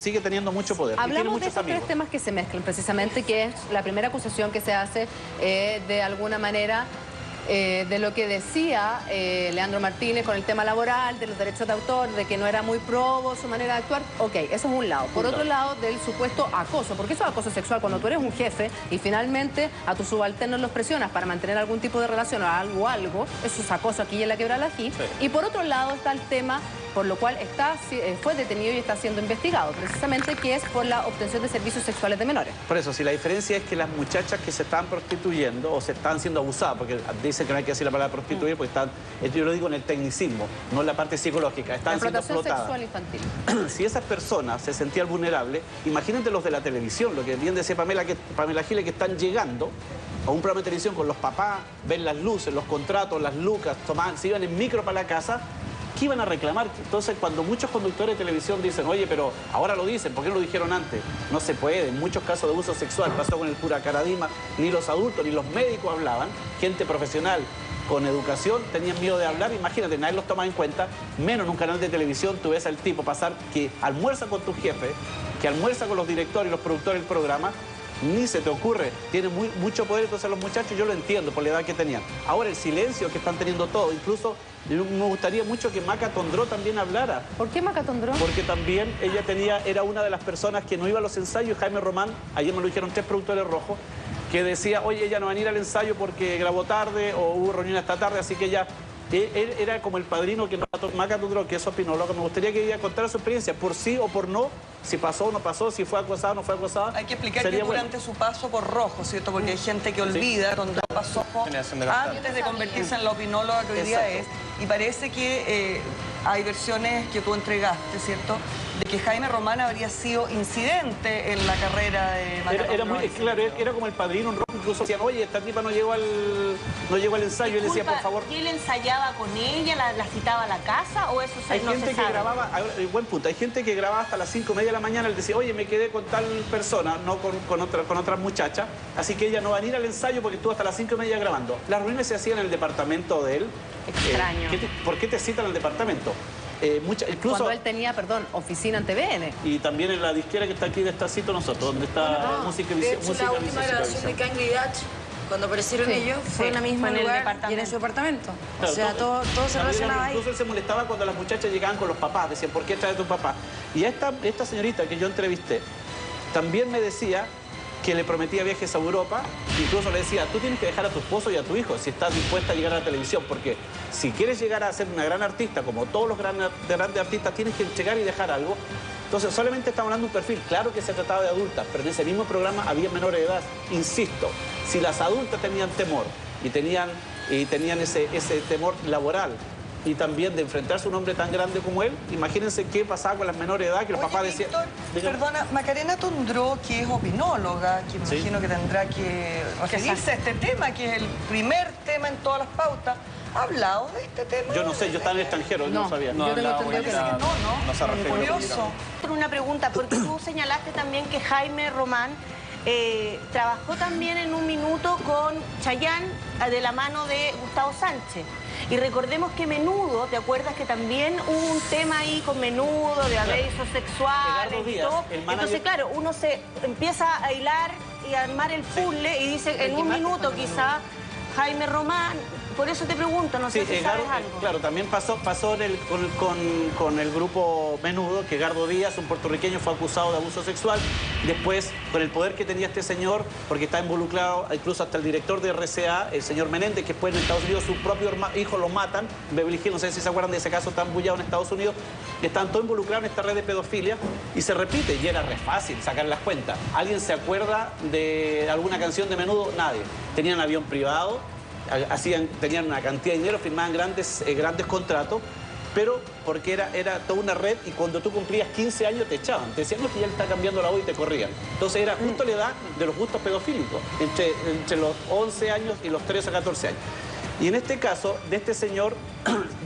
sigue teniendo mucho poder. Hablamos de esos tres temas que se mezclan precisamente, que es la primera acusación que se hace de alguna manera de lo que decía Leandro Martínez con el tema laboral, de los derechos de autor, de que no era muy probo su manera de actuar. Ok, eso es un lado. Por otro lado, del supuesto acoso, porque eso es acoso sexual. Cuando tú eres un jefe y finalmente a tus subalternos los presionas para mantener algún tipo de relación o algo, eso es acoso aquí y en la Quebrada aquí. Sí. Y por otro lado está el tema por lo cual fue detenido y está siendo investigado, precisamente que es por la obtención de servicios sexuales de menores. Por eso, si la diferencia es que las muchachas que se están prostituyendo o se están siendo abusadas, porque dicen que no hay que decir la palabra prostituir, porque están, yo lo digo en el tecnicismo, no en la parte psicológica, están siendo explotadas. Sexual infantil. Si esas personas se sentían vulnerables, imagínate los de la televisión, lo que bien decía Pamela Giles, que están llegando a un programa de televisión con los papás, ven las luces, los contratos, las lucas, se iban en micro para la casa. ¿Qué iban a reclamar? Entonces, cuando muchos conductores de televisión dicen, oye, pero ahora lo dicen, ¿por qué no lo dijeron antes? No se puede. En muchos casos de abuso sexual, pasó con el cura Caradima, ni los adultos ni los médicos hablaban. Gente profesional con educación tenían miedo de hablar. Imagínate, nadie los toma en cuenta. Menos en un canal de televisión tú ves al tipo pasar que almuerza con tu jefe, que almuerza con los directores y los productores del programa. Ni se te ocurre, tiene mucho poder. Entonces los muchachos, yo lo entiendo por la edad que tenían. Ahora el silencio que están teniendo todos, incluso me gustaría mucho que Maca Tondró también hablara. ¿Por qué Maca Tondró? Porque también ella era una de las personas que no iba a los ensayos. Jaime Román, ayer me lo dijeron 3 productores rojos, que decía, oye, ella no va a ir al ensayo porque grabó tarde o hubo reunión esta tarde, así que ella... Él era como el padrino que Maca Tondró, que es opinóloga. Me gustaría que ella contara su experiencia, por sí o por no, si pasó o no pasó, si fue acosada o no fue acosada. Hay que explicar que durante su paso por rojo, ¿cierto? Porque hay gente que olvida cuando pasó antes de convertirse en la opinóloga que hoy día es. Y parece que hay versiones que tú entregaste, ¿cierto?, de que Jaime Román habría sido incidente en la carrera de Maca Era muy claro, era como el padrino, un rojo. Incluso decían, oye, esta tipa no llegó al ensayo. Y él decía, por favor... ¿Y él ensayaba con ella, la citaba a la casa o eso no se sabe? Hay gente que grababa, buen punto, hay gente que grababa hasta las 5:30 de la mañana. Él decía, oye, me quedé con tal persona, no con otras muchachas, así que ella no va a ir al ensayo porque estuvo hasta las 5:30 grabando. Las reuniones se hacían en el departamento de él. Extraño. ¿Por qué te citan al departamento? Incluso, cuando él tenía, perdón, oficina en TVN. Y también en la disquera que está aquí de Estacito nosotros, donde está música y visión. La última grabación de Kangri Dach, cuando aparecieron ellos, fue en el mismo lugar y en su departamento. Claro, o sea, todo se relacionaba ahí. Incluso él se molestaba cuando las muchachas llegaban con los papás. Decían, ¿por qué trae tu papá? Y esta señorita que yo entrevisté también me decía que le prometía viajes a Europa. Incluso le decía, tú tienes que dejar a tu esposo y a tu hijo si estás dispuesta a llegar a la televisión, porque si quieres llegar a ser una gran artista, como todos los grandes artistas, tienes que llegar y dejar algo. Entonces, solamente estamos hablando de un perfil. Claro que se trataba de adultas, pero en ese mismo programa había menores de edad. Insisto, si las adultas tenían temor y tenían ese temor laboral, y también de enfrentarse a un hombre tan grande como él, imagínense qué pasaba con las menores de edad, que los papás decían... Perdona, Macarena Tondró, que es opinóloga, que me imagino que tendrá que referirse a este tema, que es el primer tema en todas las pautas, ¿ha hablado de este tema? Yo no sé, yo estaba en el extranjero, no sabía. Yo tengo entendido que no se refiere. Curioso. Una pregunta, porque tú señalaste también que Jaime Román trabajó también en un minuto con Chayanne de la mano de Gustavo Sánchez. Y recordemos que Menudo, ¿te acuerdas que también hubo un tema ahí con Menudo de abusos sexuales y todo? Entonces, claro, uno se empieza a hilar y a armar el puzzle y dice, en un minuto quizá Jaime Román... Por eso te pregunto, no sé si sabes algo. Claro, también pasó con el grupo Menudo, que Gardo Díaz, un puertorriqueño, fue acusado de abuso sexual. Después, con el poder que tenía este señor, porque está involucrado incluso hasta el director de RCA, el señor Menéndez, que después en Estados Unidos su propio hijo lo matan. Beverly Hills, no sé si se acuerdan de ese caso tan bullado en Estados Unidos. Están todos involucrados en esta red de pedofilia y se repite, y era re fácil sacar las cuentas. ¿Alguien se acuerda de alguna canción de Menudo? Nadie. Tenían avión privado, tenían una cantidad de dinero, firmaban grandes contratos, pero porque era toda una red, y cuando tú cumplías 15 años te echaban. Te decían, no, que ya le está cambiando la voz, y te corrían. Entonces era justo la edad de los gustos pedofílicos, entre los 11 años y los 13 a 14 años. Y en este caso, de este señor,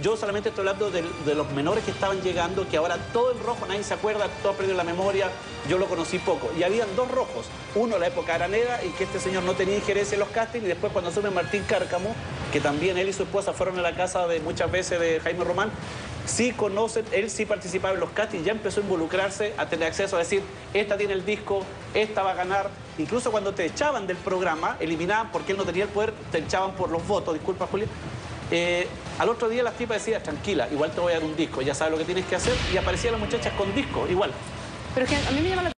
yo solamente estoy hablando de los menores que estaban llegando, que ahora todo el rojo, nadie se acuerda, todo ha perdido la memoria, yo lo conocí poco. Y habían 2 rojos, uno en la época araneda, y que este señor no tenía injerencia en los castings, y después cuando asume Martín Cárcamo, que también él y su esposa fueron a la casa muchas veces de Jaime Román, sí conocen, él sí participaba en los castings, ya empezó a involucrarse, a tener acceso a decir, esta tiene el disco, esta va a ganar. Incluso cuando te echaban del programa, eliminaban porque él no tenía el poder, te echaban por los votos, disculpa Julia. Al otro día las tipas decían, tranquila, igual te voy a dar un disco, ya sabes lo que tienes que hacer, y aparecían las muchachas con disco, igual. Pero es que a mí me llama la